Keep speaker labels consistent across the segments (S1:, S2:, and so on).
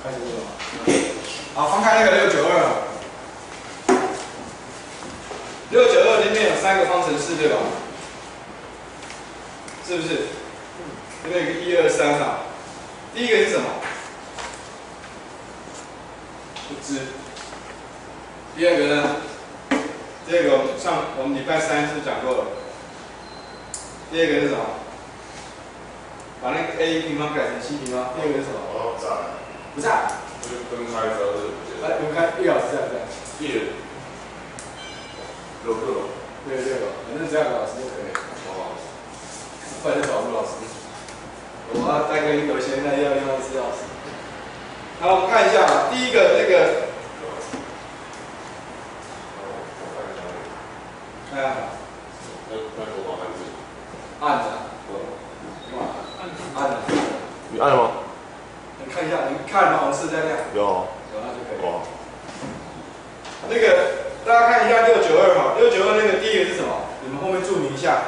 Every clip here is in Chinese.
S1: 开始做了。好，翻开那个692。692里面有3个方程式，对吧？是不是？这边有个1、2、3啊。第一个是什么？不知。第二个呢？第二个我们礼拜3是不是讲过了？第二个是什么？把那个 a 平方改成7平方。第二个是什么？
S2: 哦，在。
S1: 不在。
S2: 就是分开之后是不见。
S1: 来，分开，1老师在不在
S2: 1、6个。
S1: 对6个，反正只要有老师就可以。
S2: 哦。
S1: 不然就找陆老师。我要再跟有些人要另外1次老师。好，我们看一下啊，第一个那个。哎呀。
S2: 那我还是。
S1: 按的。按的。
S2: 你按了吗？
S1: 你看一下，你看吗？红色在亮。
S2: 有。
S1: 有，那就可以。
S2: 哇。
S1: 那个大家看一下692哈，692那个第一个是什么？你们后面注明一下，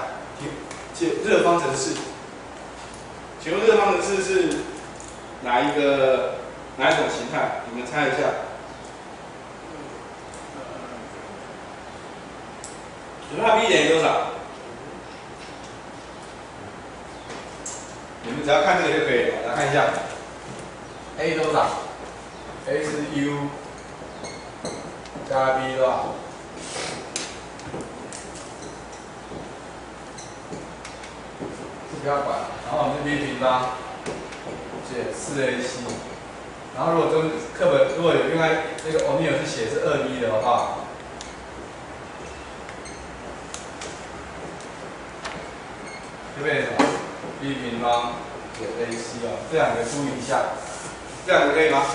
S1: 解热方程式。请问热方程式是哪一种形态？你们猜一下。请问它 b 等于多少？你们只要看这个就可以了。来看一下 ，a 多少 ？a 是 u 加 b 多少？不要管，然后我们是 b 平方减4ac， 然后如果中课本如果有另外那个欧尼尔是写是2b 的话，就变成什么 ？b 平方减 ac 啊，这两个注意一下，这两个可以吗？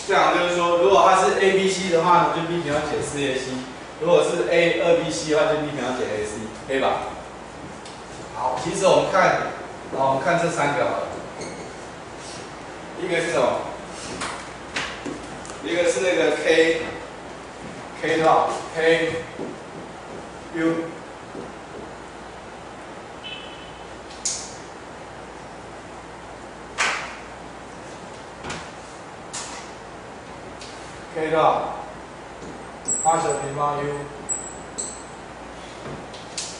S1: 这样就是说，如果它是 ABC 的话呢，就 b 平方减4ac； 如果是 2bc 的话，就 b 平方减 ac， 可以吧？好，其实我们看这3个好了。一个是什么？一个是那个 k 多少 ？k u k 多少？8小平方 u，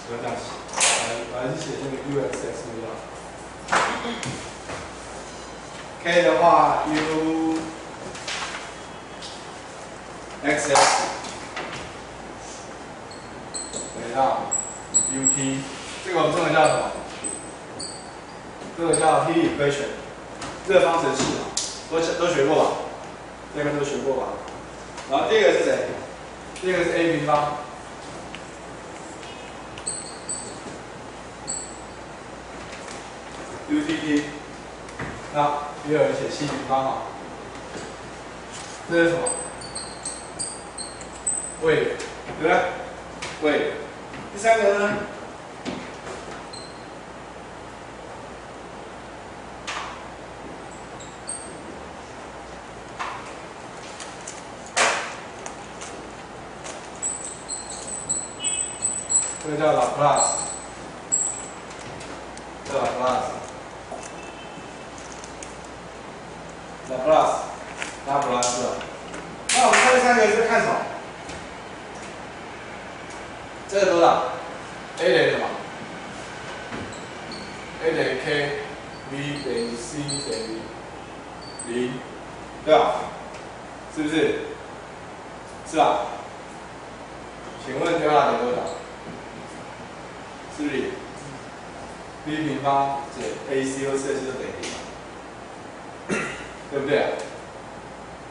S1: 不要这样写，我还是写那个 uxx 就好。k 的话 u xx 等于到 ut， 这个我们这个叫什么？这个叫 heat equation， 热方程式啊，都学过吧？这个都学过吧？然后第二个是谁？第二个是 a 平方。utt， 那也有人写7平方啊。这是什么？位，对不对？位。第三个呢？这个叫 Laplace， 这 Laplace， 拉普拉斯啊。那我们看这3个是看什么？这个多少 ？a 等于什么 ？a 等于 k，b 等于 c 等于0，对吧？是不是？是吧？请问德拉等于多少？是不是 b 平方减 ac 或 4ac 都等于0，对不对？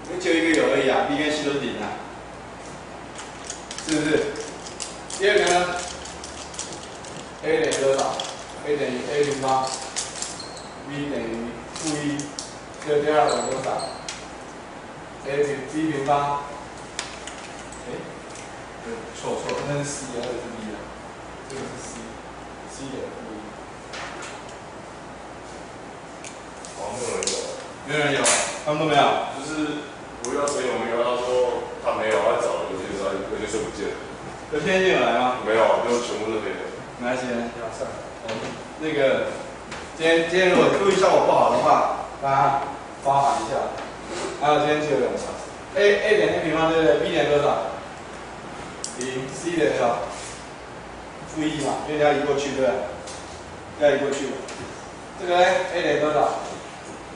S1: 因为只有一个有而已啊 ，b 跟 c 都是0啊，是不是？第二个呢 ？a 等于多少 ？a 等于 a 平方 ，b 等于-1，这个第二个等于多少 ？a 平 b 平方，错，那是 c， 那个是 b 啊，这个是 c 等于-1。
S2: 好像没有人有。
S1: 没有人有，他们都没有。
S2: 就是我遇到朋友没有，他说他没有，他找了有些是不见了。
S1: 有天天有来吗？
S2: 没有，就全部是黑的。
S1: 哪些？那个今天如果录音效果不好的话，大家包涵一下。还有今天只有2小时。a 点 a 平方对不对 ？b 点多少？0 ，c 点多少？负1嘛，因为你要移过去对不对？要移过去。这个呢 a 点多少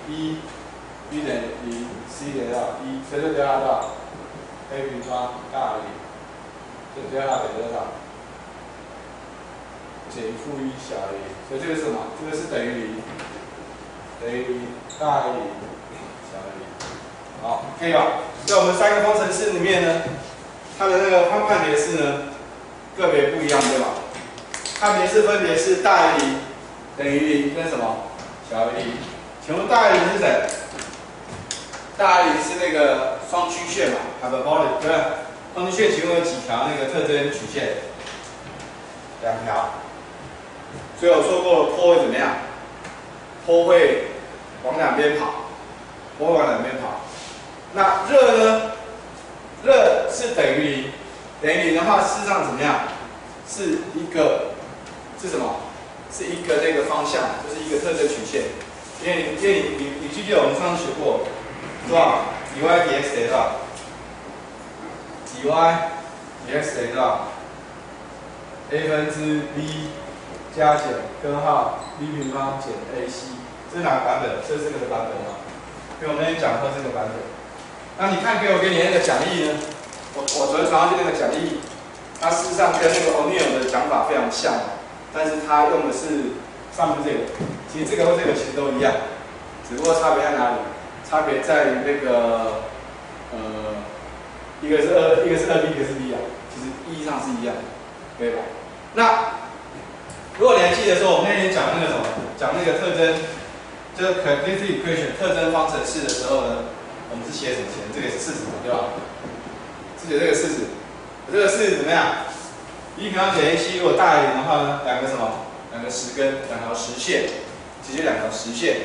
S1: ？1，b 点0，c 点多少？1，所以就得到多少 ？a 平方大于0，就得到等于多少？减负1小于0，所以这个是什么？这个是等于0，等于0大于0小于0。好，可以吧？在我们3个方程式里面呢，它的那个判别式呢，个别不一样，对吧？判别式分别是大于0、等于0跟什么？小于0。请问大于0是谁？大于0是那个双曲线嘛 ，hyperbolic， 对不对？双曲线其中有几条那个特征曲线？2条。所以我说过，坡会怎么样？坡会往两边跑，坡会往两边跑。那热呢？热是等于0，等于0的话，事实上怎么样？是一个是什么？是一个那个方向，就是一个特征曲线。因为你记不记得我们上次学过多少 dy dx 等于多少 ？dy dx 等于多少 ？a 分之 b 加减根号 b 平方减 ac， 这是哪个版本？这是这个版本嘛？因为我们那天讲过这个版本。那你看给你那个讲义呢？我昨天传上去那个讲义，它事实上跟那个 O'Neill 的讲法非常像，但是它用的是上面这个，其实这个和这个其实都一样，只不过差别在哪里？差别在于那个一个是 2b， 一个是 b 啊，其实意义上是一样的，对吧？那如果你还记得说我们那天讲那个什么，讲那个特征，就是 characteristic equation 特征方程式的时候呢，我们是写什么写？这个是式子嘛，对吧？是写这个式子，这个式子怎么样？b 平方减 ac 如果大于0的话呢，两个什么？两个实根，两条实线，直接两条实线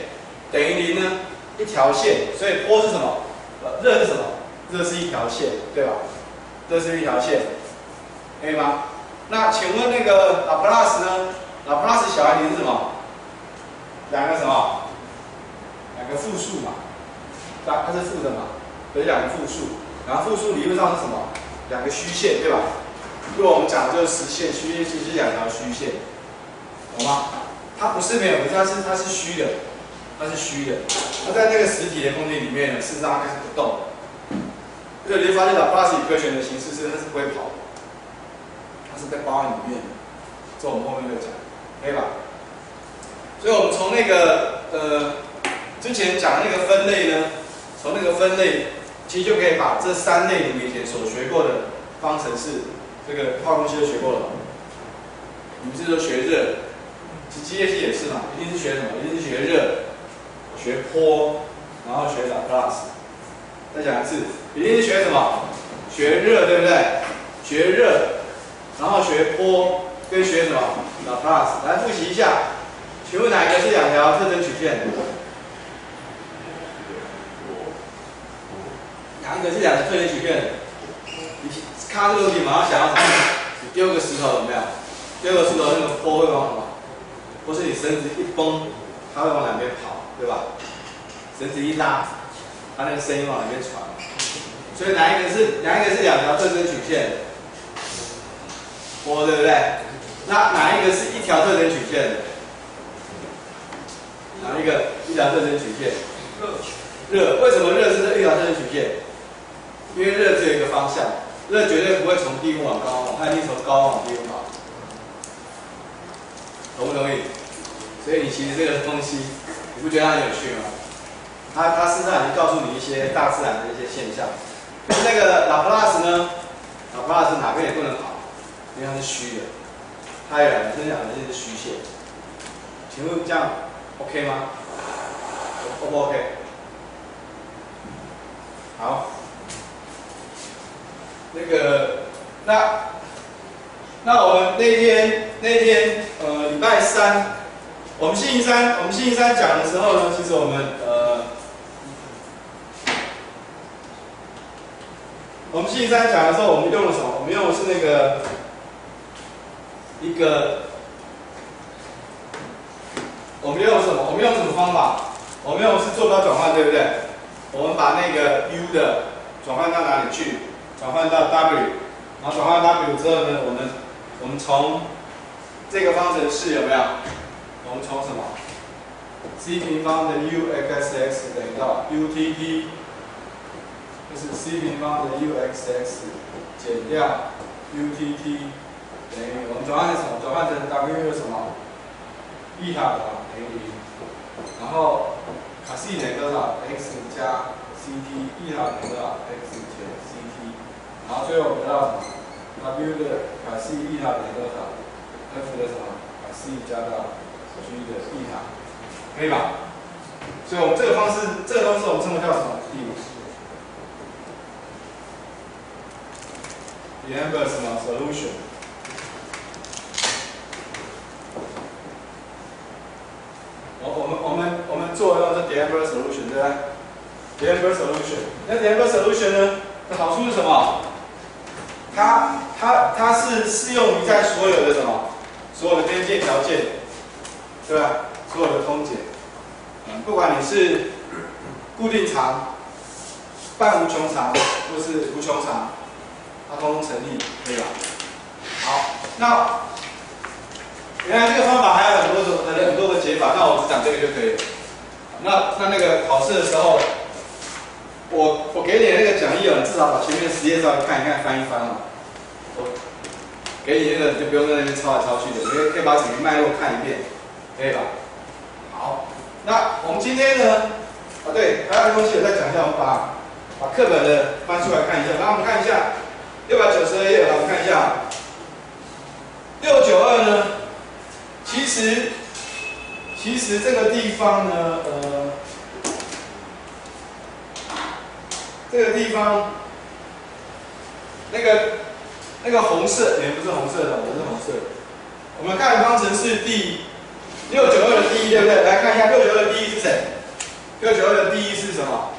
S1: 等于0呢，一条线，所以坡是什么？热是什么？热是一条线，对吧？热是一条线，可以吗？那请问那个拉普拉斯呢？拉普拉斯小于0是什么？两个什么？两个复数嘛，它是负的嘛，所以两个复数。然后复数理论上是什么？两个虚线，对吧？如果我们讲的就是实线，虚线其实是两条虚线，懂吗？它不是没有，它是虚的，它是虚的。它在那个实体的空间里面呢，事实上它开始不动。所以你会发现拉普拉斯equation的形式是它是不会跑的，它是在包含里面的。这我们后面会讲，可以吧？所以我们从那个之前讲的那个分类呢，从那个分类其实就可以把这3类你们以前所学过的方程式，这个化工系都学过了。你们是说学热，其实机械系也是嘛，一定是学什么？一定是学热，学坡，然后学拉普拉斯。再讲一次，一定是学什么？学热，对不对？学热，然后学坡，跟学什么？拉普拉斯。来复习一下，请问哪一个是两条特征曲线？哪一个是两条特征曲线？你看到这个问题，马上想要什么？你丢个石头有没有？丢个石头，那个坡会往什么？或是你绳子一绷，它会往两边跑，对吧？绳子一拉，它那个声音往两边传。所以哪一个是两条特征曲线？坡，对不对？那哪一个是一条特征曲线？哪一个一条特征曲线？热。为什么热是一条特征曲线？因为热只有一个方向，热绝对不会从低温往高往，它一定从高往低温跑。同不同意？所以你其实这个东西，你不觉得它很有趣吗？它事实上已经告诉你一些大自然的一些现象。那个拉普拉斯呢？拉普拉斯哪边也不能跑，因为它是虚的。它有两个是虚线。请问这样 OK 吗 ？O 不 OK？ 好。那我们那天礼拜3，我们星期三讲的时候呢，其实我们星期三讲的时候，我们用了什么？我们用的是那个我们用什么方法？我们用的是坐标转换，对不对？我们把那个 u 的转换到哪里去？转换到 w， 然后转换到 w 之后呢，我们从这个方程式有没有？我们从什么 c 平方的 uxx 等于到 utt， 就是 c 平方的 uxx 减掉 utt 等于我们转换成什么？转换成 w 的什么？ 伊塔等于0，然后卡西等于多少 ？x 加 ct， 伊塔等于多少 ？x 减 ct， 然后最后我们得到什么 ？w 的卡西伊塔等于多少 ？f 的什么？卡西加到 g 的伊塔，可以吧？所以我们这个方式，这个东西我们称为叫什么？第五式。Remember 什么 solution？我们做的是 D'Alembert solution， 对吧 ？D'Alembert solution， 那 D'Alembert solution 呢？的好处是什么？它是适用于在所有的什么？所有的边界条件，对吧？所有的通解，不管你是固定长、半无穷长或是无穷长，它通通成立，可以吧？好，那原来这个方法还有很多个解法，那我只讲这个就可以了。那个考试的时候，我给你那个讲义哦，你至少把前面的实验稍微看一看、翻一翻哦。我给你那个，你就不用在那边抄来抄去的，你可以把整个脉络看一遍，可以吧？好，那我们今天呢，对，还有一个东西我再讲一下，我们把课本的翻出来看一下，然后我们看一下692页，我们看一下692呢。其实这个地方呢，这个地方那个红色，不是红色的，我是红色的。我们看方程式第692的第一，对不对？来看一下692的第一是谁？692的第一是什么？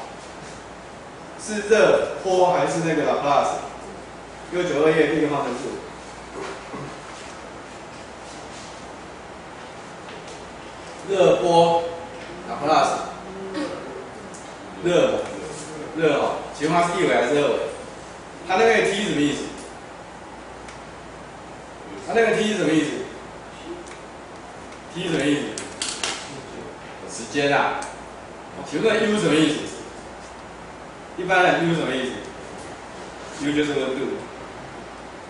S1: 是热波还是那个 Laplace？692页第一个方程式。热波 Laplace， 热哦，请问它是一维还是二维？它那个 t 什么意思？它那个 t 是什么意思 ？t 什么意思？时间啊。请问那 u 什么意思？一般人 u 什么意思 ？u 就是温度。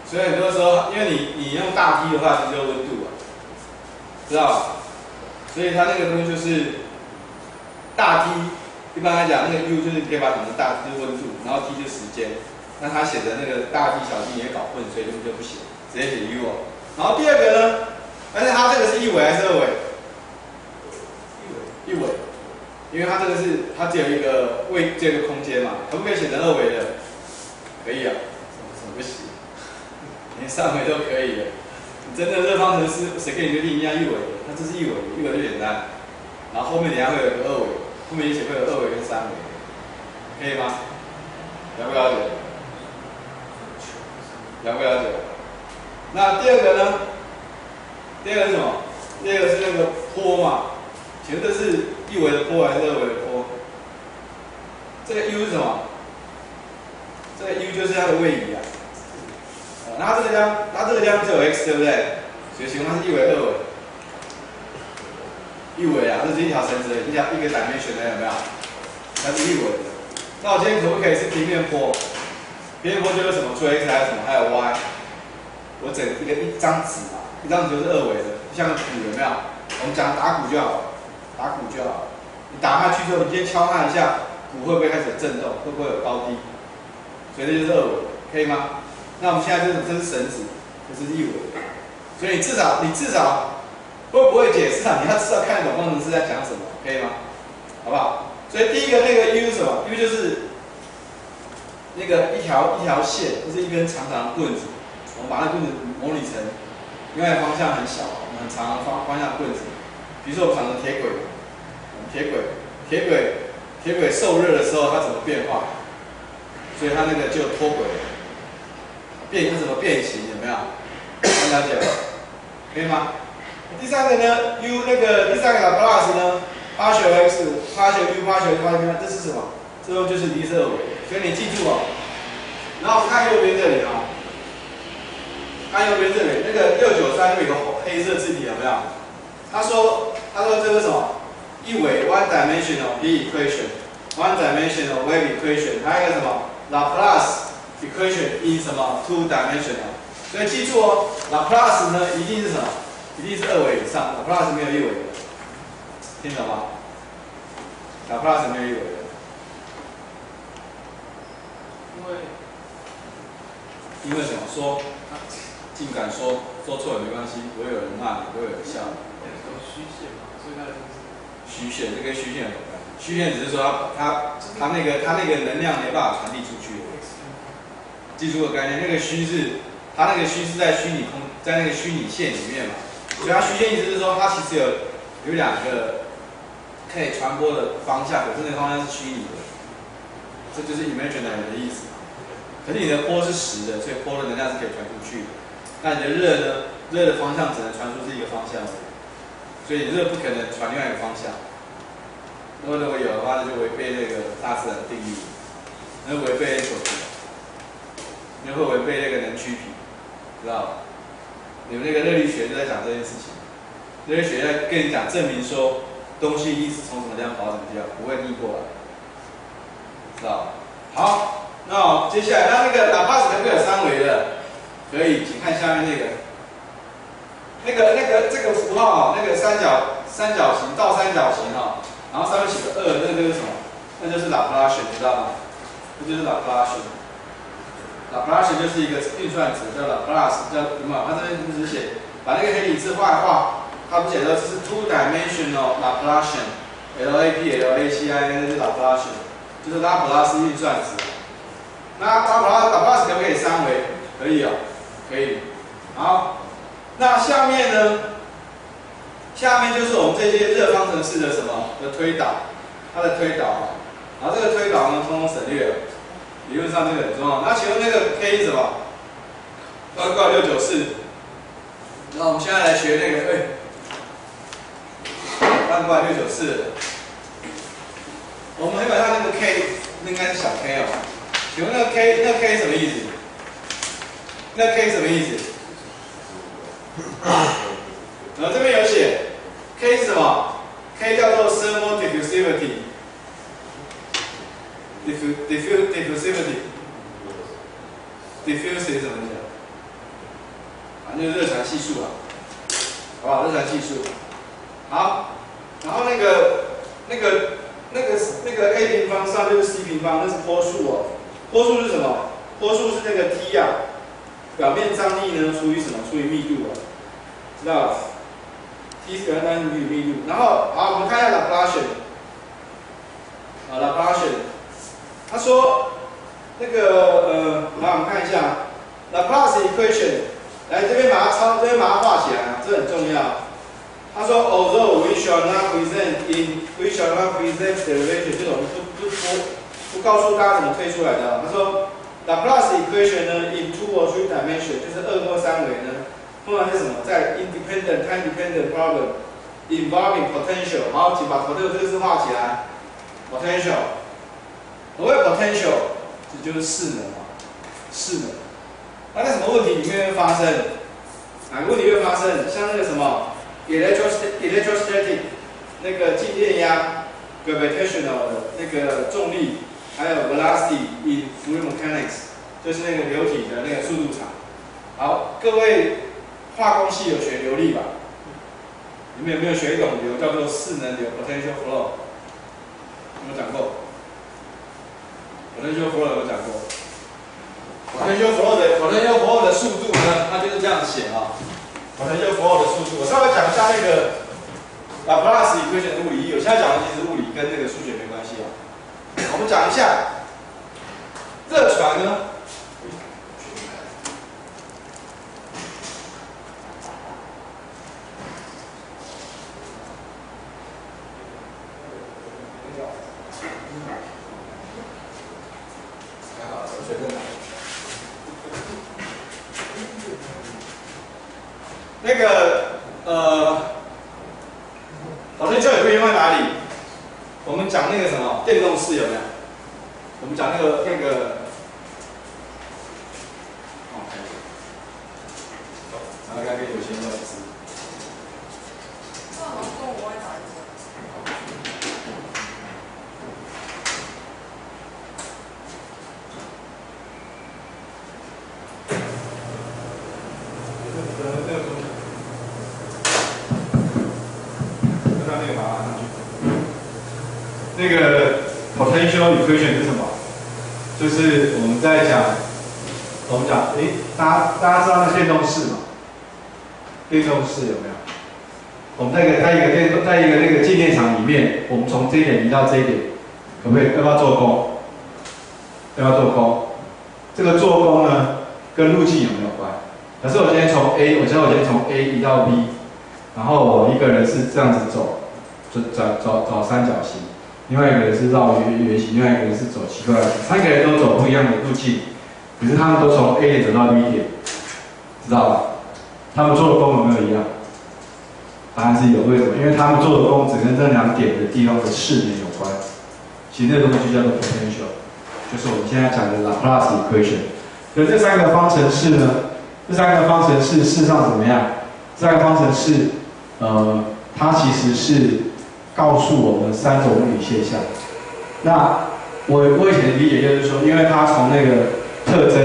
S1: 所以很多时候，因为你用大 T 的话，就是温度啊，知道吧？所以它那个东西就是大 T， 一般来讲，那个 U 就是可以把它讲成大 T 就是温度，然后 T 就是时间。那它写的那个大 T 小 T 也搞混，所以就不写，直接写 U 哦。然后第二个呢，但是它这个是一维还是二维？一维，因为它这个是它只有一个只有一个空间嘛，可不可以写成二维的？可以啊，怎么不行？连三维都可以的。真的热方程式谁给你就定一样一维的，它这是一维的，一维就简单。然后后面等一下会有一个二维，后面也许会有二维跟三维，可以吗？了不了解？了不了解？那第二个呢？第二个是什么？第二个是那个坡嘛，请问这是一维的坡还是二维的坡？这个 U 是什么？这个 U 就是它的位移啊。那它这个地方只有 x 对不对？所以请问它是一维二维？一维啊，这是一条绳子，一个dimension的有没有？它是一维的。那我今天可不可以是平面坡？平面坡就是什么？除了 x 还有什么？还有 y。我整一张纸嘛，一张纸就是二维的，就像个鼓有没有？我们讲打鼓就好了，打鼓就好了。你打下去之后，你先敲它一下，鼓会不会开始震动？会不会有高低？所以这就是二维的，可以吗？那我们现在这是绳子，这是一维的，所以你至少会不会解释啊？你要至少看懂方程式在讲什么，可以吗？好不好？所以第一个那个 U 是什么 ？U 就是那个一条线，就是一根长长的棍子，我们把那棍子模拟成另外方向很小、很长的方向的棍子。比如说我们想成铁轨，铁轨受热的时候它怎么变化？所以它那个就脱轨。它怎么变形？有没有？大家了解？可以吗？第三个呢 ？U 那个第三个 Laplace 呢？partial x、partial u、partial y 呢？这是什么？这种就是一定是二维的，所以你记住哦。然后看右边这里啊，看右边这里那个693有一个黑色字体有没有？他说这个什么一维 one dimensional P equation，one dimensional wave equation， 还有一个什么 Laplace equation in 什么 two dimensional。所以记住哦 ，Laplace 呢一定是什么？一定是2维以上 ，Laplace 没有1维的，听懂吗？Laplace 没有1维的，因为怎么说？尽管说错了没关系，不会有人骂你，不会有人笑。
S3: 有虚线嘛，所以它的
S1: 虚线，这跟虚线有关。虚线只是说它那个能量没办法传递出去。记住个概念，那个虚是它那个虚是在在那个虚拟线里面嘛，所以它虚线意思是说它其实有2个可以传播的方向，可是那个方向是虚拟的，这就是 imaginary 的意思。可是你的波是实的，所以波的能量是可以传出去的。那你的热呢？热的方向只能传出这一个方向，所以热不可能传另外一个方向。如果有的话，那就违背那个大自然的定律，那违背所知，那会违背那个能趋比，知道吧？你们那个热力学就在讲这件事情，热力学在跟你讲证明说东西一直从什么地方跑到什么地方，不会逆过来，知道吧？好，那接下来那个 Laplace 可不可以有3维的？可以，请看下面这个符号啊，那个三角形倒三角形啊，然后上面写个2，那个就是什么？那就是 Laplacian， 你知道吗？这就是 Laplacian。Laplacian 就是一个运算子，叫 Laplace， 叫什么？它这边只是写把那个黑体字画一画，它不写说这是 two dimensional Laplacian，LAP、LACI 那是 Laplacian， 就是拉普拉斯运算子。那Laplace 可不可以3维？可以哦，可以。好，那下面呢？下面就是我们这些热方程式的什么的推导，它的推导啊。然后这个推导呢，通通省略了。理论上这个很重要。那请问那个 K 是什么？包括694。那我们现在来学那个，翻过来694。我们会把它那个 K 应该是小 K 哦。请问那个 K 什么意思？那 K 什么意思？然后这边有写 K 是什么 ？K 叫做 thermal diffusivity。diffusivity 怎么讲？反正就是热传系数啊，好不好？热传系数。好，然后那个 a 平方上就是 c 平方，那是波数哦。波数是什么？波数是那个 T 啊，表面张力呢除以什么？除以密度啊，知道吧 ？T 是表面张力除以密度。然后好，我们看一下 Laplacian。Laplacian， 他说那个来我们看一下 Laplace equation， 来这边把它画起来啊，这很重要。他说 ，although we shall not present derivation， 这种不告诉大家怎么推出来的。他说 Laplace equation 呢 in 2 or 3 dimension， 就是2或3维呢，通常是什么？在 independent time dependent problem involving potential。好，请把 potential 这个字画起来。potential， 何谓 potential？ 这就是势能嘛，势能。那在什么问题里面会发生？哪个问题会发生？像那个什么 electrostatic 那个静电压 gravitational 的那个重力，还有 velocity in fluid mechanics， 就是那个流体的那个速度场。好，各位化工系有学流力吧？你们有没有学一种流叫做势能流 potential flow？ 有没有讲过 ？potential flow 有没有讲过 ？potential flow 的速度呢，它就是这样写啊。potential flow 的速度，我稍微讲一下那个 Laplace equation 的物理。我现在讲的其实物理跟那个数学没关系啊。我们讲一下热传呢。那个potential 也会用在哪里？我们讲那个什么电动式有没有？我们讲那个，哦，然后该给有钱要吃。
S4: 那我中午会打一个。
S1: 那个 potential equation 是什么？就是我们在讲，大家知道那电动式吗？电动式有没有？我们在一个那个静电场里面，我们从这一点移到这一点，可不可以？要不要做功？要不要做功？这个做功呢，跟路径有没有关？可是我今天从 A， 我今天从 A 移到 B， 然后我一个人是这样子走，找三角形，另外一个人是绕圆形，另外一个人是走奇怪的，三个人都走不一样的路径，可是他们都从 A 点走到 B 点，知道吧？他们做的功有没有一样？答案是有，为什么？因为他们做的功只跟这两点的地方的势能有关。其实那个东西就叫做 potential， 就是我们现在讲的 Laplace equation。所以这三个方程式呢，这三个方程式事实上怎么样？这三个方程式，它其实是告诉我们三种物理现象。那我以前的理解就是说，因为它从那个特征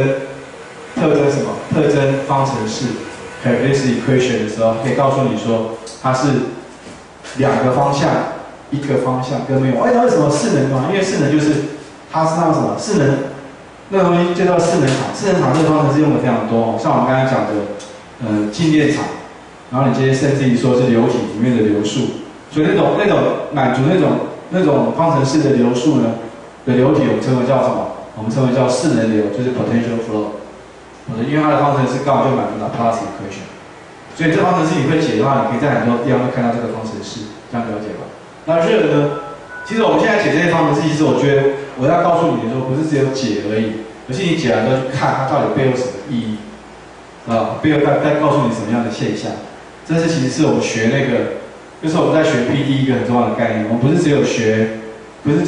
S1: 什么？特征方程式 characteristic equation 的时候，可以告诉你说它是两个方向，一个方向跟没有。那为什么势能嘛？因为势能就是它是那种什么势能，那个东西就叫势能场。势能场这个方程式用的非常多，像我们刚才讲的，静电场，然后你今天甚至于说是流体里面的流速，所以那种满足那种方程式的流速呢的流体，我们称为叫什么？我们称为叫势能流，就是 potential flow。因为它的方程式刚好就满足了 Laplace equation， 所以这方程式你会解的话，你可以在很多地方会看到这个方程式，这样了解吧？那热呢？其实我们现在解这些方程式，其实我觉得我要告诉你的说，不是只有解而已，而是你解完之后去看它到底背后什么意义啊，背后再告诉你什么样的现象。这是其实是我们学那个，就是我们在学 PD 一个很重要的概念。我们不是只有学怎么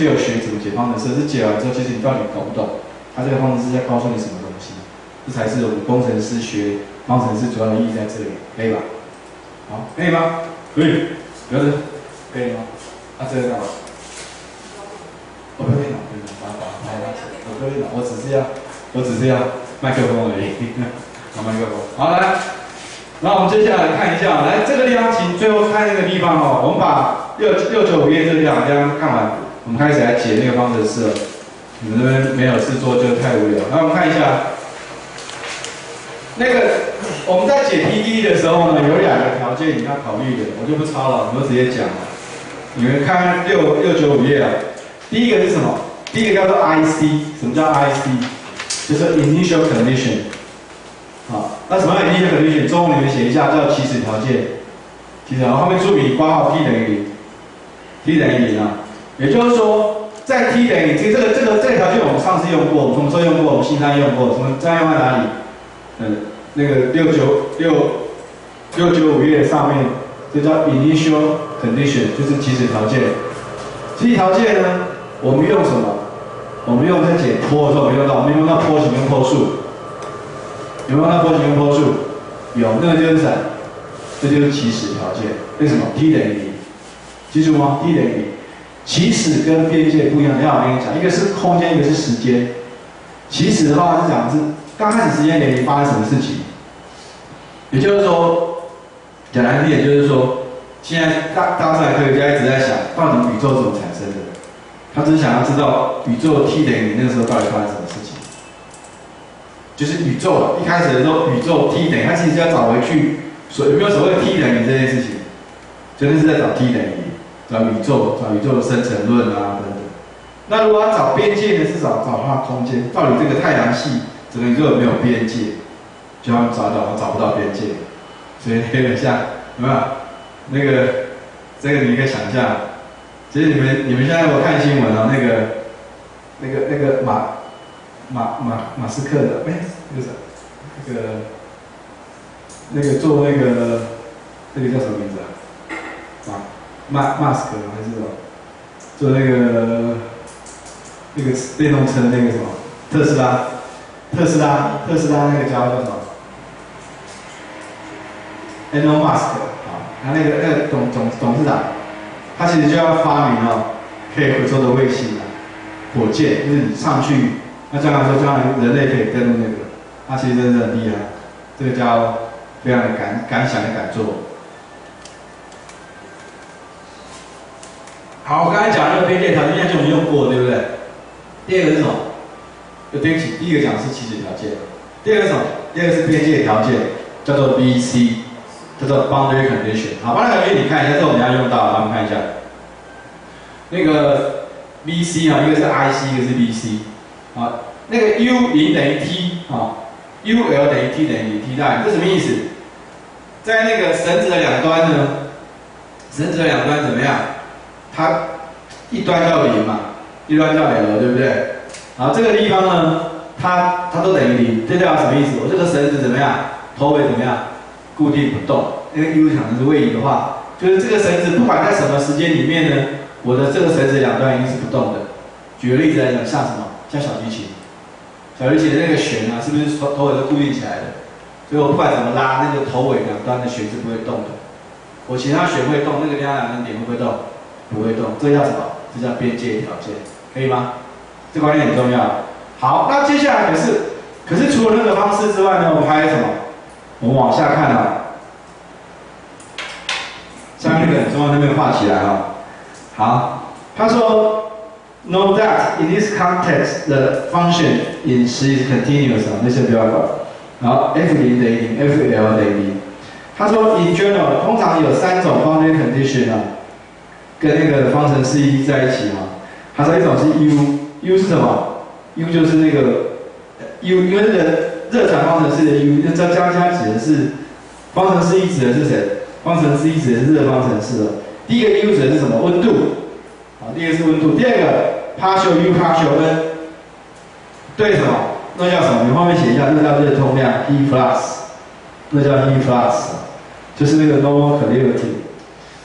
S1: 解方程式，是解完之后，其实你到底懂不懂？它这个方程式在告诉你什么东西？这才是我们工程师学方程式主要的意义在这里，可以吧？好，可以吗？可以，留着，可以吗？啊，这个干嘛？我不会电脑，我不会电脑，我只是要麦克风而已，好，麦克风。好，来，然后我们接下来看一下，来这个地方，请最后看那个地方哦，我们把695页这两张看完，我们开始来解那个方程式了。你们那边没有事做就太无聊，那我们看一下。那个我们在解 PDE 的时候呢，有两个条件你要考虑的，我就不抄了，我就直接讲了。你们看看695页啊，第一个是什么？第一个叫做 IC， 什么叫 IC？ 就是 initial condition。好，那什么叫 initial condition？ 中文里面写一下叫起始条件。起始条件后面注明括号 t 等于0 ，t 等于0啊。也就是说，在 t 等于0这个条件我们上次用过，我们什么时候用过？我们新三用过，什么在用在哪里？那个695页上面，这叫 initial condition， 就是起始条件。起始条件呢，我们用什么？我们用在解坡的时候没用到，我们用到坡形跟坡数。有没有用到坡形跟坡数？有，那个就是什么？这就是起始条件。为什么 ？t 等于0，记住吗 ？t 等于0。起始跟边界不一样，等一下我跟你讲，一个是空间，一个是时间。起始的话是讲是刚开始时间点你发生什么事情，也就是说，讲难听点就是说，现在大自然科学家一直在想，到底宇宙怎么产生的？他只是想要知道宇宙 t 等于0那个时候到底发生什么事情。就是宇宙一开始的时候，宇宙 t 等于，他其实要找回去，有没有所谓 t 等于这件事情？真的是在找 t 等于0，找宇宙的生成论啊等等。那如果要找边界呢，是找它的空间，到底这个太阳系整个宇宙有没有边界？就要找不到边界，所以有点像，有没有？那个这个你可以想一下，其实你们现在我看新闻啊，那个马斯克的，那个做那个叫什么名字啊？马斯克还是什么？做那个那个电动车那个什么特斯拉那个叫什么 ？Elon Musk 啊，他那个董事长，他其实就要发明可以回收的卫星火箭，就是你上去，那将来人类可以登陆那个，他其实真的很厉害，这个叫非常的敢想也敢做。好，我刚才讲那个边界条件，就我们用过，对不对？第二个是什么？对不起，第一个讲是起始条件，第二个是什么？第二个是边界条件，叫做 BC， 叫做 Boundary Condition。好 ，Boundary Condition 你看一下，这我们要用到，咱们看一下。那个 BC 一个是 IC， 一个是 BC。啊，那个 U0等于 T UL 等于 T 等于 T 带，这什么意思？在那个绳子的两端呢，绳子的两端怎么样？它一端叫0嘛，一端叫L，对不对？然后这个地方呢，它都等于0，这代表什么意思？我这个绳子怎么样？头尾怎么样？固定不动。那个 U 讲的是位移的话，就是这个绳子不管在什么时间里面呢，我的这个绳子两端一定是不动的。举个例子来讲，像什么？像小提琴，小提琴的那个弦是不是头尾都固定起来的？所以我不管怎么拉，那个头尾两端的弦是不会动的。我其他弦会动，那个两根点会不会动？不会动，这叫什么？这叫边界条件，可以吗？这观念很重要。好，那接下来可是除了那个方式之外呢，我们还有什么？我们往下看下面那个很重要，那边画起来好，他说 ，Note that in this context the function in C is continuous 那些不要管。然后 F0等于0 ，FL 等于0。他说 in general 通常有3种 boundary condition 跟那个方程式一在一起他说一种是 U 是什么 ？U 就是那个 U， 因为那个热传方程式的 U， 这加指的是方程式一指的是谁？方程式一指的是热方程式第一个 U 指的是什么？温度。第一个是温度。第二个 partial U partial N 对什么？那叫什么？你后面写一下，那叫热通量 E plus， 那叫 E plus， 就是那个 normal cavity。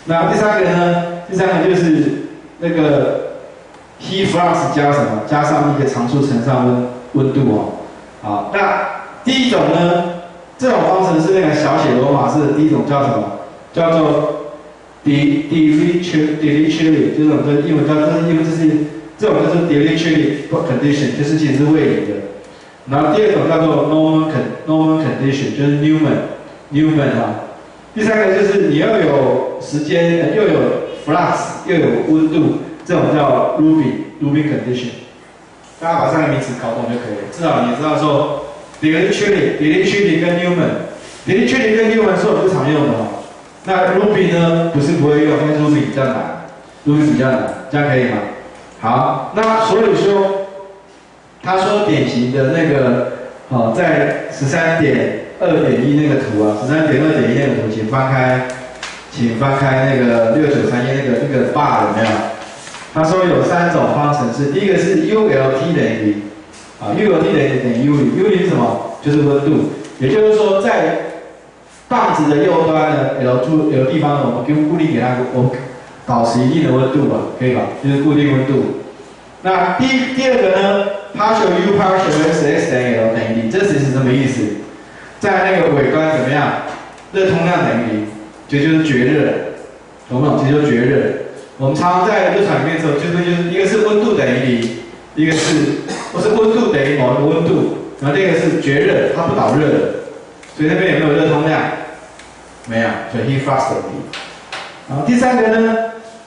S1: 那第三个呢？第三个就是那个 heat flux 加什么？加上一个常数乘上温度好，那第一种呢，这种方程式那个小写罗马式的第一种叫什么？叫做 Dirichlet， 这种跟英文叫这种就是 Dirichlet condition， 就是其实是位移的。然后第二种叫做 normal condition， 就是 Newman 第三个就是你要有时间，又有 flux， 又有温度，这种叫 Rubin condition。大家把3个名词搞懂就可以了。至少你知道说 Dirichlet 跟 Newman，Dirichlet 跟 Newman 是我不常用的那 Rubin 呢不是不会用，因为 Rubin 比较难，这样可以吗？好，那所以说，他说典型的那个在13.2.1那个图13.2.1那个图，请翻开那个6931那个 bar 有没有？他说有3种方程式，第一个是 ULT 等于0，ULT 等于 U0 是什么？就是温度，也就是说在棒子的右端的 L 地方呢，我们固定给它，我们保持一定的温度可以吧？就是固定温度。那第二个呢 ，partial U partial S 等于 L 等于0，这其实是什么意思？在那个尾端怎么样？热通量等于0，就是绝热，懂不懂？这就是绝热。我们常常在热场里面的时候，就是一个是温度等于0，一个是温度等于某一个温度，然后第二个是绝热，它不导热的。所以那边有没有热通量？没有，所以 heat flux 等于0。然后第三个呢，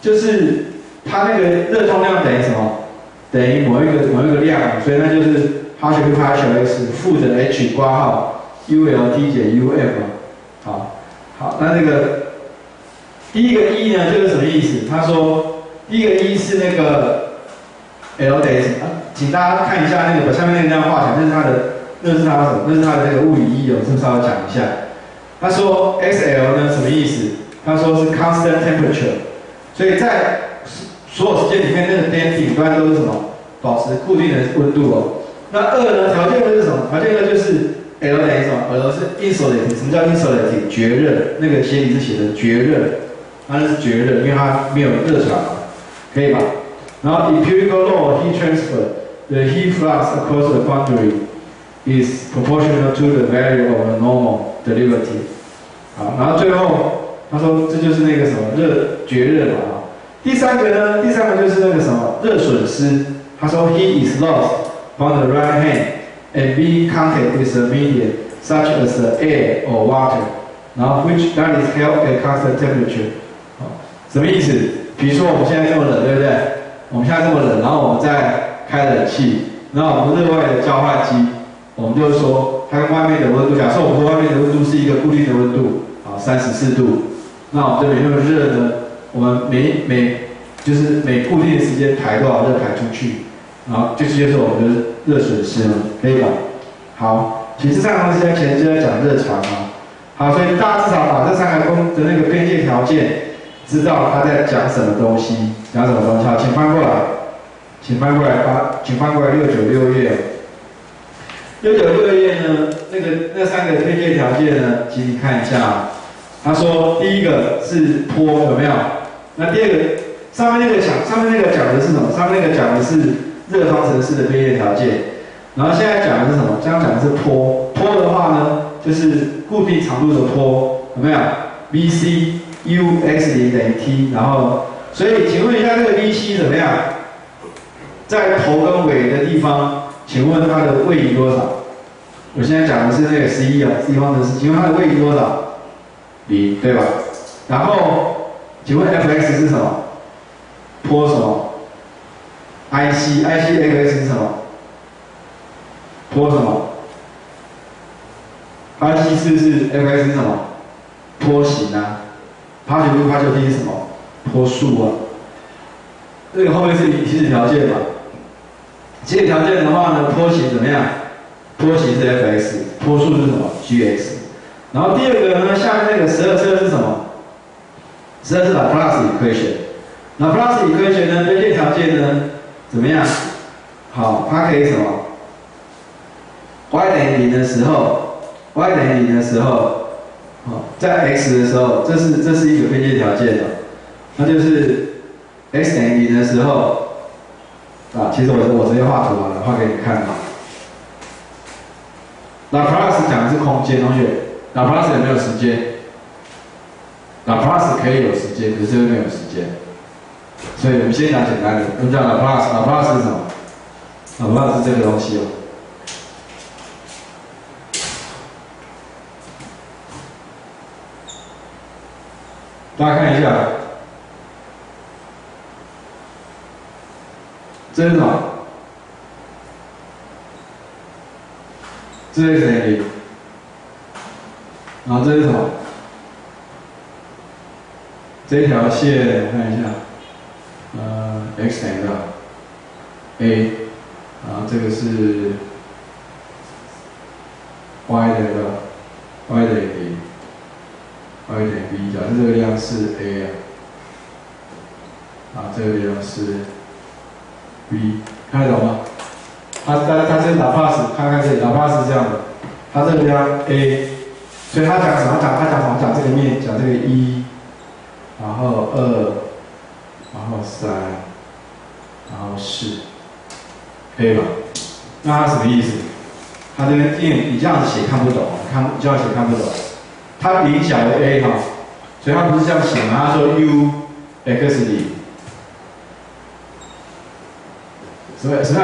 S1: 就是它那个热通量等于什么？等于某一个量，所以那就是 partial U partial S 负的 H 括号 ULT 减 UM 好，那个第一个 E 呢，就是什么意思？他说第一个 E 是那个 L 等于什么？请大家看一下那个把下面那个量画起来，那是它的这个物理意义是不是稍微讲一下？他说 XL 呢什么意思？他说是 constant temperature， 所以在所有时间里面，那个顶端都是什么？保持固定的温度那2呢？条件2是什么？条件2就是 L 等于什么 ？L 是 insulating， 什么叫 insulating？ 绝热，那个斜体是写的绝热，它是绝热，因为它没有热传可以吧？
S4: 然后 empirical law of heat transfer, the heat flux across the boundary is proportional to the value of a normal derivative。好，然后最后他说这就是那个什么绝热嘛啊。第三个呢，第三个就是那个什么热损失。他说 heat is lost from the right hand and be contact with a medium such as the air or water， 然后 which that is held at constant temperature。好，什么意思？比如说我们现在这么冷，对不对？我们现在这么冷，然后我们再开冷气，然后我们热外的交换机，我们就是说它跟外面的温度，假设我们说外面的温度是一个固定的温度，啊，34度，那我们这边那么热呢，我们就是每固定的时间排多少热排出去，然后就是我们的热损失嘛，可以吧？好，其实上个东西在前就在讲热传嘛，好，所以大家至少把这三个的那个边界条件知道他在讲什么东西，讲什么东西。好，请翻过来，请翻过来696页。696页呢，那三个边界条件呢，请你看一下啊。他说第一个是坡，有没有？那第二个上面那个讲的是什么？上面那个讲的是热方程式的边界条件。然后现在讲的是什么？这样讲的是坡。坡的话呢，就是固定长度的坡，有没有 ？VC U x 0等于 t， 然后，所以请问一下这个 VC 怎么样？在头跟尾的地方，请问它的位移多少？我现在讲的是那个11啊，11方程式，请问它的位移多少？0，对吧？然后，请问 Fx 是什么？坡什么 ？IC Fx 是什么？坡什么 ？IC 是不是 Fx 是什么？坡形啊。895、896T 是什么？坡数啊。这个后面是起始条件嘛？起始条件的话呢，坡形怎么样？坡形是 Fx， 坡数是什么 ？Gx。然后第二个呢，下面那个12是什么？12是 Laplace equation。Laplace equation 呢，边界条件呢怎么样？好，它可以什么 ？y 等于0的时候 ，y 等于0的时候。在 x 的时候，这是一个边界条件的，那就是 x 等于0的时候，啊，其实我直接画图好了，画给你看啊。Laplace 讲的是空间，同学 ，Laplace 有没有时间 ？Laplace 可以有时间，可是这边没有时间，所以我们先讲简单的，我们讲 Laplace 是什么 ？Laplace 是这个东西哦。大家看一下，这是什么？这是 x 等于0，然后这是什么？这条线看一下，x 等于多少 ？a， 然后这个是 y 等于多少 ？y 等于0。y 等于 b， 假设这个量是 a 啊，这个量是 b， 看得懂吗？它这个Laplace，看看这里Laplace是这样的，它这个量 a， 所以它讲什么？它讲什么？讲这个面，讲这个1，然后2，然后3，然后4，可以吧？那它什么意思？它这个因为你这样子写看不懂，你这样写看不懂。它0小于 a 哈，所以它不是这样写嘛？它说 u x 0，什么 x 0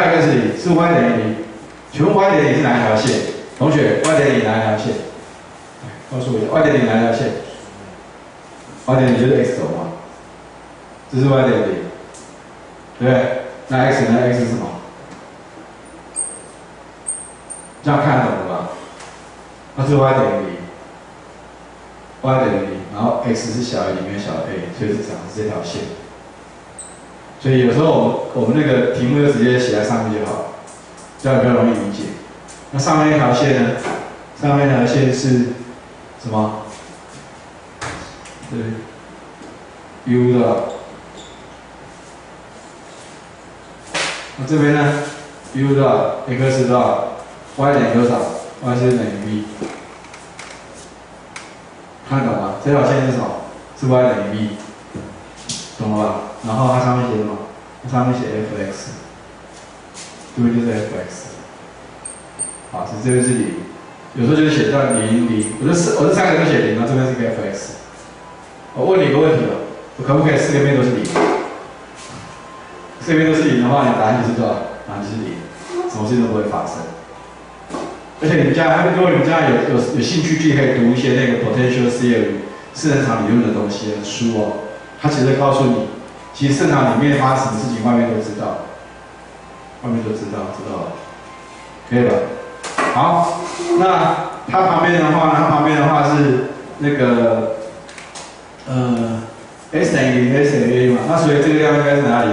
S4: 是 y 等于0？请问 y 等于0是哪一条线？同学 ，y 等于0哪一条线？告诉我一下 ，y 等于0哪一条线 ？y 等于0就是 x 轴嘛，这是 y 等于0，对不对？那 x 呢 ？x 是什么？这样看懂了吧？那是 y 等于0。y 等于0，然后 x 是小于0跟小于 a， 所以是长是这条线。所以有时候我们那个题目就直接写在上面就好，这样比较容易理解。那上面那条线呢？上面那条线是什么？对 ，u 的。那这边呢 ？u 的 x 的 y 等于多少 ？y 是等于 v。看懂吗？这条线是什么？是 y 等于 b， 懂了吧？然后它上面写什么上面写 fx， 这边就是 fx， 好，这边是0，有时候就是写到0 0，我这3个都写0，然后这边是个 fx。我问你一个问题了，我可不可以4个面都是0？4个面都是0的话，你答案就是多少？答案就是0，什么事情都不会发生。而且如果你们家有兴趣，就可以读一些那个 potential theory 四能场理论的东西的书哦，它其实会告诉你，其实市场里面发生什么事情，外面都知道，知道了，可以吧？好，那它旁边的话是那个S 等于0 S 等于 A 嘛，那所以这个地方应该是哪里？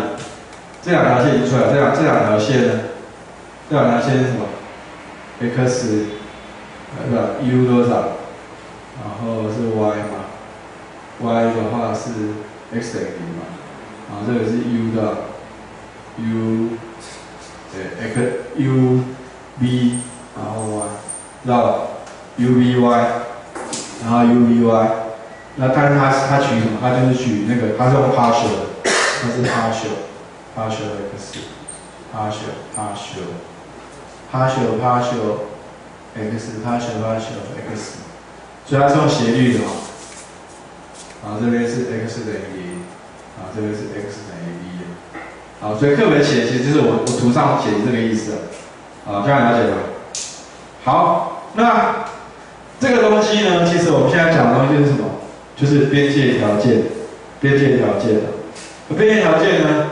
S4: 这两条线已经出来了，这两条线呢？这两条线是什么 ？X， 对吧 ？U 多少？然后是 Y 嘛 ？Y 的话是 X 等于0嘛？然后这个是 U 的 U， 对 X U V， 然后 Y， 知道了 ？U V Y， 然后 U V Y。那但是它取什么？它就是取那个，它是用 partial 的，它是 partial x partial x， 所以它是用斜率的嘛。然后这边是 x 等于0，然后这边是 x 等于1。好，所以课本写其实就是我图上写的这个意思了。好，这样了解吗？好，那这个东西呢，其实我们现在讲的东西就是什么？就是边界条件，边界条件呢，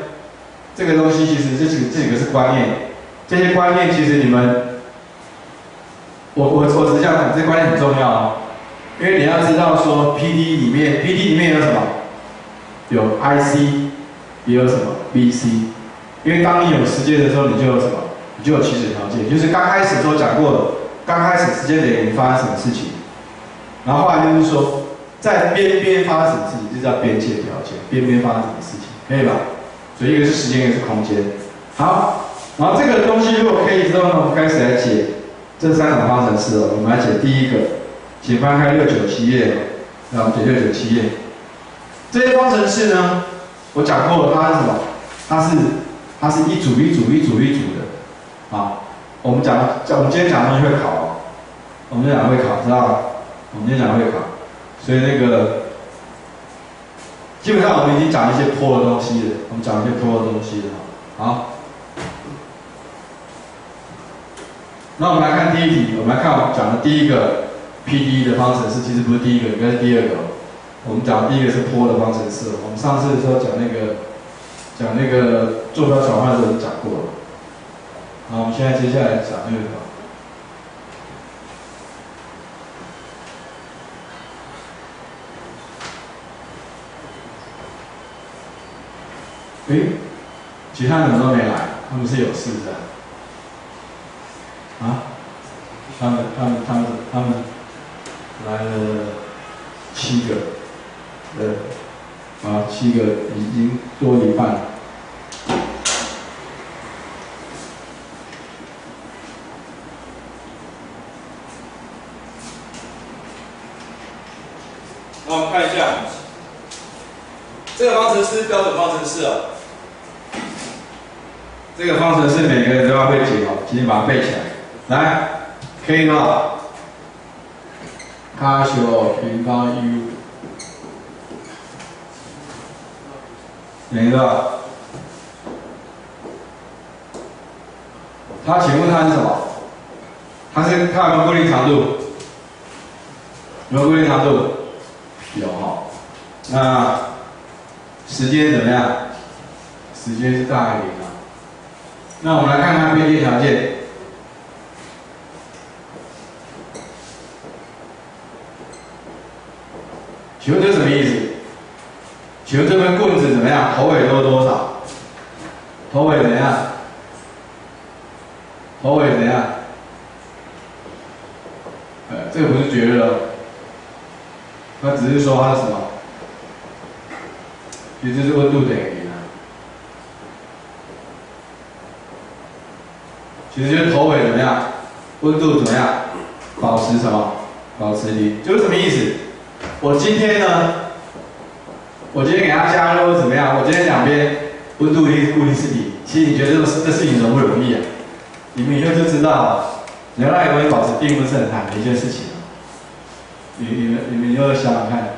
S4: 这个东西其实这几个是观念，这些观念其实你们，我只是这样讲，这些观念很重要哦，因为你要知道说 PD 里面有什么？有 IC， 也有什么 BC， 因为当你有时间的时候，你就有什么？你就有起始条件，就是刚开始所讲过的，刚开始时间点你发生什么事情，然后后来就是说。在边边发生什么事情，就叫边界条件。边边发生什么事情，可以吧？所以一个是时间，一个是空间。好，然后这个东西如果可以之后呢，我们开始来解这3种方程式了。我们来解第一个，请翻开697页，那我们解697页。这些方程式呢，我讲过了，它是什么？它是一组的。啊，我们今天讲的东西会考哦，我们今天讲会考，知道吗？我们今天讲会考。所以那个，基本上我们已经讲一些坡的东西了，好，那我们来看第一题，我们来看我们讲的第一个 PD 的方程式，其实不是第一个，应该是第2个。我们讲的第一个是坡的方程式，我们上次的时候讲那个坐标转换的时候讲过了。好，我们现在接下来讲那个。其他人都没来，他们是有事的。啊？他们来了7个，啊，7个已经多一半了。
S1: 那我们看一下，这个方程式标准方程式啊。
S4: 这个方程式每个人都要会解哦，请你把它背起来。来 ，K 多少？卡修平方 U 等于多少？请问它是什么？它有没有固定长度？有没有固定长度？有哈。那时间怎么样？时间是大于0啊。那我们来看看边界条件。请问这是什么意思？请问这根棍子怎么样？头尾都多少？头尾怎样？头尾怎样？这个不是绝对的，它只是说它是什么？也就是温度等于0啊。其实就是头尾怎么样？温度怎么样？保持什么？保持0，就是什么意思？我今天给它加热怎么样？我今天两边
S1: 温度固定是零，其实你觉得这事情容不容易啊？你们以后就知道，你要让一个东西保持并不是很难的一件事情。你们以后想想看，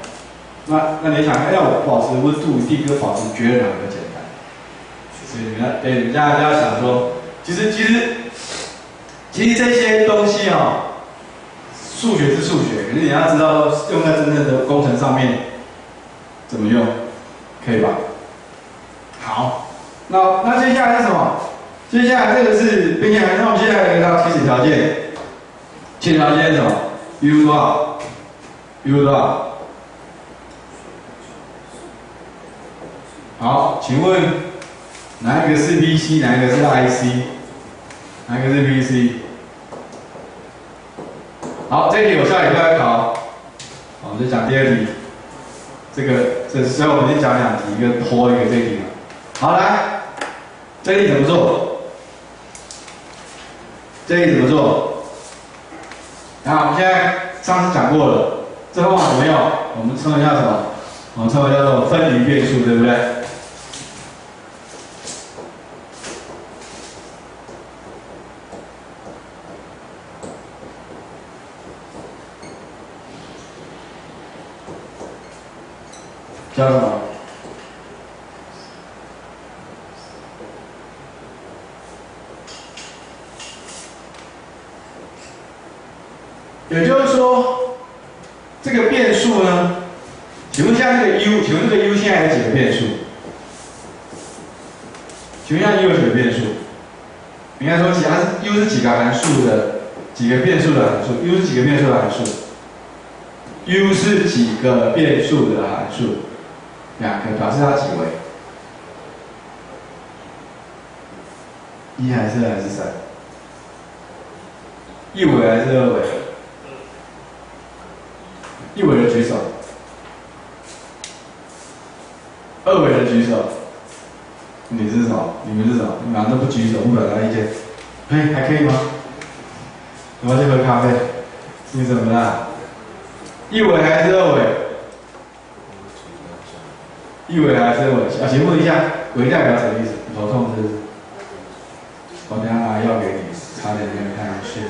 S1: 那你想看，要我保持温度，一定跟保持绝对哪个简单？所以你们大家要想说，其实这些东西啊，数学是数学，可是你要知道用在真正的工程上面怎么用，可以吧？好，那接下来是什么？接下来这个是冰箱，那我们接下来来到起始条件。起始条件是什么 ？U 多少 ？U 多少？好，请问哪一个是 BC， 哪一个是 IC？ 哪一个是 BC？ 好，这一题我下礼拜考，我们就讲第二题。所以我们先讲两题，一个拖一个这一题嘛。好，来，这一题怎么做？这一题怎么做？然后我们现在上次讲过了，这方法怎么用？我们称为叫什么？我们称为叫做分离变数，对不对？叫什么？也就是说，这个变数呢，请问一下这个 u， 请问这个 u 现在有几个变数？请问一下 u 有几个变数？应该说u 是几个函数的几个变数的函数 ？u 是几个变数的函数 ？u 是几个变数的函数？两个，表示它几维？一还是2还是3？一维还是2维？一维的举手，2维的举手。你是什么？你们是什么？你们都不举手，不表达意见。嘿，还可以吗？我要去喝咖啡。你怎么啦？一维还是2维？一维还是2维？啊，请问一下，维代表什么意思？头痛是不是？我等下拿药给你，擦点那个太阳穴。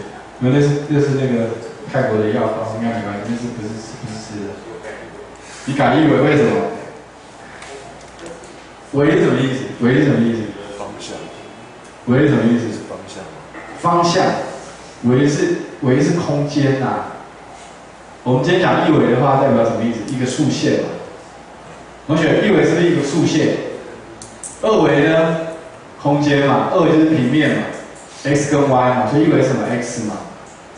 S1: 因为那是那个泰国的药膏，应该没关系，那是不是吃的？你改一维为什么？维是什么意思？维是什么意思？
S2: 方向。
S1: 维是什么意思？
S2: 方向。
S1: 方向。维是空间呐、啊。我们今天讲一维的话，代表什么意思？一个竖线嘛。同学，一维是不是一个竖线？2维呢？空间嘛，2维就是平面嘛 ，x 跟 y 嘛，所以一维是什么 x 嘛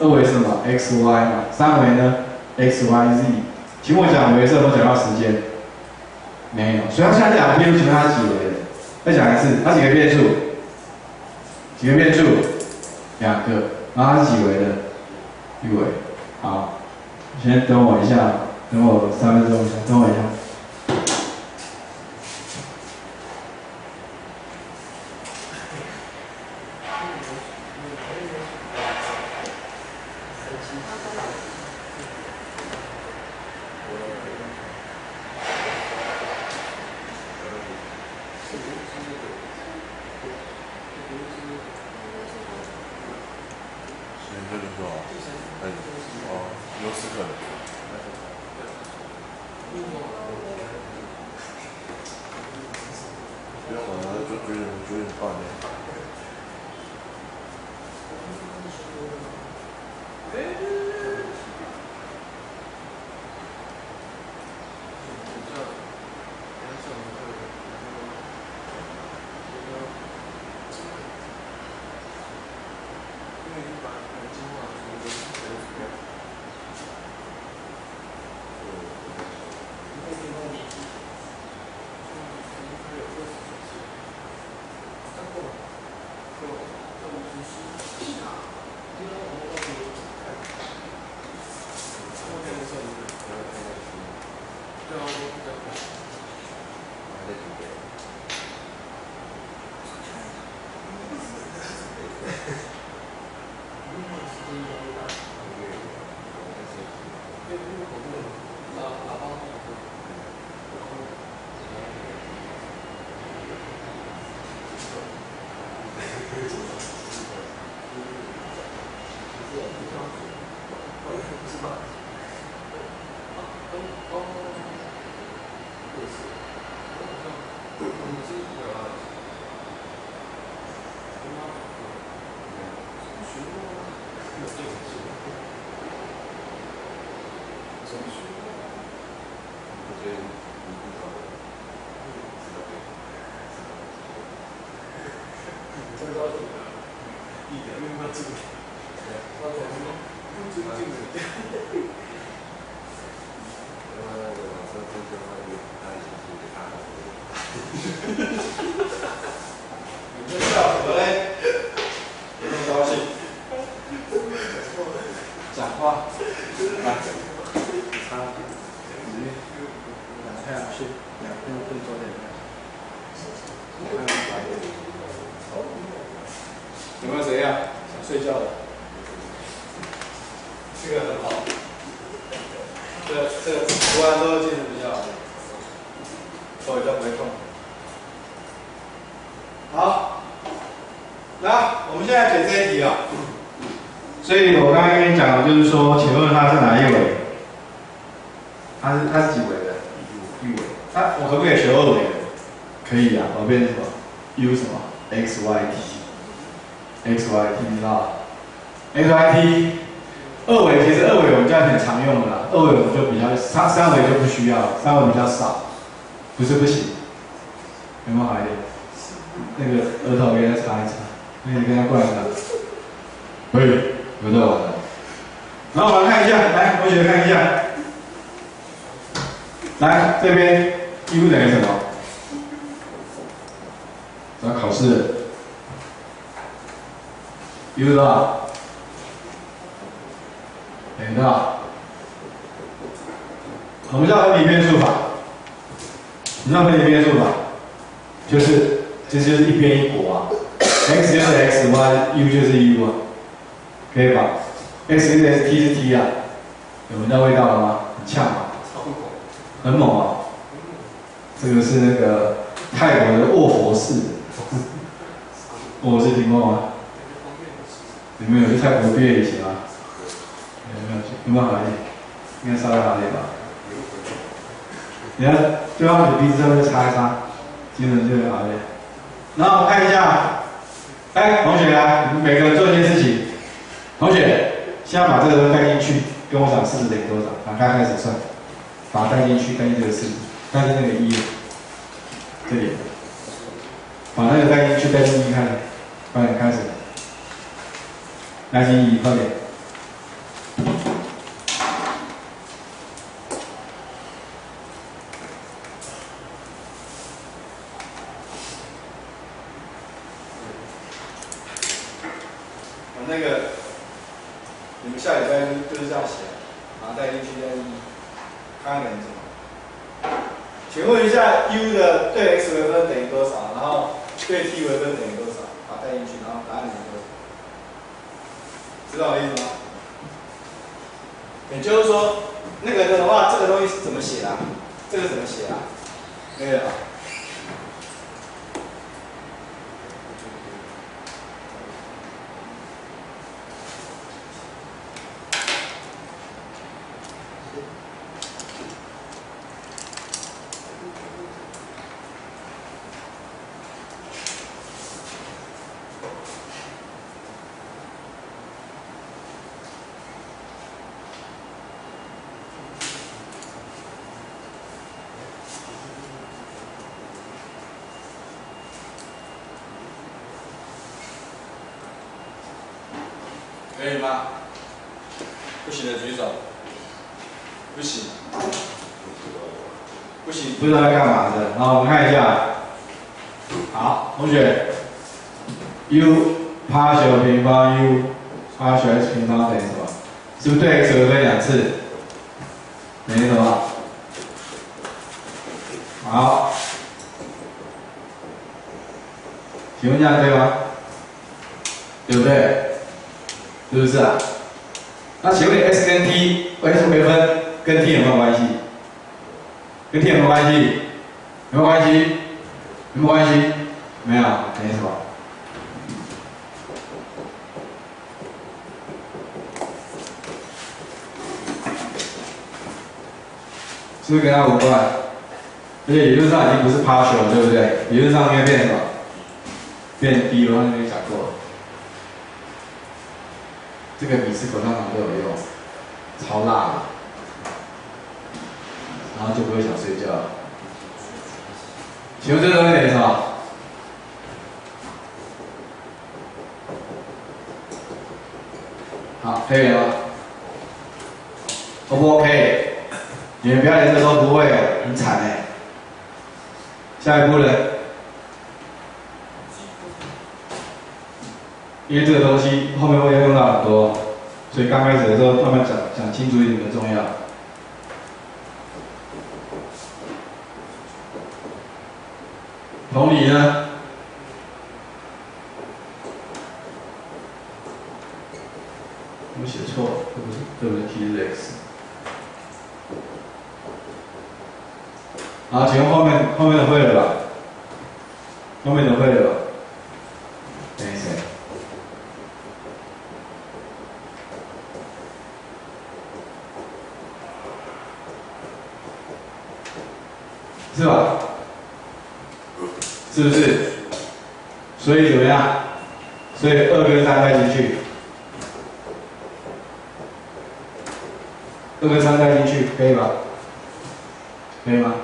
S1: ，2维是什么 x y 嘛，3维呢 x y z。请我讲维是有没有讲到时间？没有，所以它现在讲变数，请问它几维的？再讲一次，它几个变数？几个变数？2个，然后它是几维的？1维。好，先等我一下，等我3分钟，等我一下。你这笑什么嘞？有那么高兴？讲话，来，擦，看下去，更多点。有没有谁呀？想睡觉的？这个很好，这个涂完之后精神比较好，手比较不会痛。好，那我们现在解这一题啊。
S4: 所以我刚才跟你讲的就是说，请问它是哪一维？它是几维的？一维。那我可不可以求二维的？可以啊，我变成什么 ？U 什么 ？X Y T，X Y T 你知道 ？X Y T， 二维其实二维我们现在很常用的啦，二维我们就比较，三维就不需要，三维比较少，不是不行，有没有好一点？那个额头给他擦一擦，那你跟他过来擦。可以，有在玩的。然后我们看一下，来，同学看一下，来这边 U 等于什么？要考试 U 多少？等于多少？我们知道分离变数法，你知道分离变数法，就是一边一国啊 ，x 就是 x，y，u 就是 u 啊，可以吧 ？x 就是 x，t 是 t 啊，有闻到味道了吗？很呛嘛，很猛啊！这个是那个泰国的卧佛寺，卧佛寺听过吗？你们有去泰国毕业旅行吗？有没有好一点？应该稍微好一点吧。你看，对方你鼻子上面擦一擦，精神就会好一点。然后看一下，哎，同学来，你们每个人做一件事情。同学，现在把这个都带进去，跟我讲40等于多少？打开开始算，把它带进去，带进这个40，带进那个1，这里，把那个带进去，带进1看，快点开始，带进1，快点。
S1: 那个，你们下礼拜就是这样写，把它带进去，带进去，看看等于什么。请问一下 ，u 的对 x 微分等于多少？然后对 t 微分等于多少？把它带进去，然后答案等于多少？知道我的意思吗？也就是说，那个的话，这个东西是怎么写啊？这个怎么写啊？可以了。可以吗？不行的举手。不行。不行，
S4: 不知道在干嘛的。好，我们看一下。好，同学 ，u partial 平方 u partial x 平方等于什么？是不是对 x 微分2次？等于什么？好，请问这样对吗？对不对？是不是啊？那请问 x 跟 t，x 微分跟 t 有没有关系？跟 t 有没有关系？有没有关系？有没有关系？没有，等于什么？是不是跟它无关？而且理论上已经不是 partial 了，对不对？理论上应该变什么？变 d， 我刚才跟你讲过了。这个米吃口香糖都有用，超辣的，然后就不会想睡觉了。请问这东西等于什么？好，可以了吗 ？O 不 OK？ 你们表演的时候不会，很惨哎。下一步呢？因为这个东西后面会用到很多，所以刚开始的时候慢慢讲清楚一点比较重要。同理呢？我写错了，这不是 T 是 X。好，请问后面的会了吧？后面的会了吧？等一下。是吧？是不是？所以怎么样？所以2跟3带进去，2跟3带进去，可以吧？可以吗？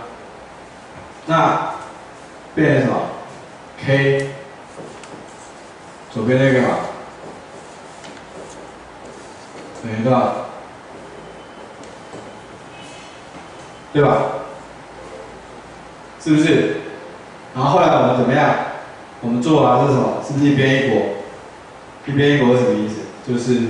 S4: 那变成什么 ？K 左边那个嘛，等于多少？对吧？是不是？然后后来我们怎么样？我们做法是什么？是不是一边一国？一边一国是什么意思？就是